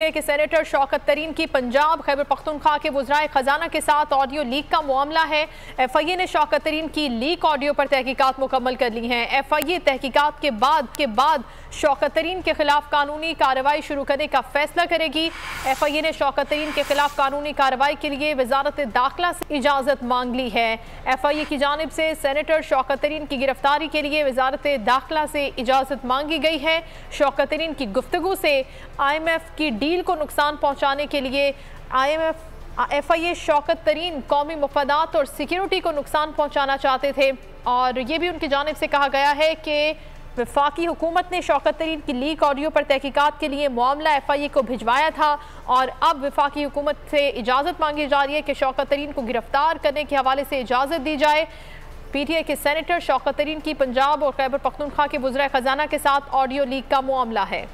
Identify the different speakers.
Speaker 1: PTI के senator Shaukat तरीन की पंजाब खैबर पख्तूनख्वा के वज़राए खजाना के साथ ऑडियो लीक का मामला है। एफआईए ने शौकत तरीन की लीक ऑडियो पर तहकीकात मुकम्मल कर ली हैं। एफआईए तहकीकात के बाद शौकत तरीन के खिलाफ कानूनी कार्रवाई शुरू करने का फैसला करेगी। एफआईए ने शौकत तरीन के खिलाफ कानूनी कार्रवाई के लिए वजारत दाखिला से इजाज़त मांग ली है। एफआईए की जानिब से सेनेटर शौकत तरीन की गिरफ्तारी के लिए वजारत दाखिला से इजाज़त मांगी गई है। शौकत तरीन की गुफ्तगू से IMF की डील को नुकसान पहुंचाने के लिए एफआईए शौकत तरीन कौमी मफादात और सिक्योरिटी को नुकसान पहुंचाना चाहते थे और ये भी उनकी जानिब से कहा गया है कि वफाकी हुकूमत ने शौकत तरीन की लीक ऑडियो पर तहकीकात के लिए मामला एफआईए को भिजवाया था और अब वफाकी हुकूमत से इजाज़त मांगी जा रही है कि शौकत तरीन को गिरफ्तार करने के हवाले से इजाज़त दी जाए। पीटीआई के सेनेटर शौकत तरीन की पंजाब और खैबर पख्तूनख्वा के वज़राए खजाना के साथ ऑडियो लीक का मामला है।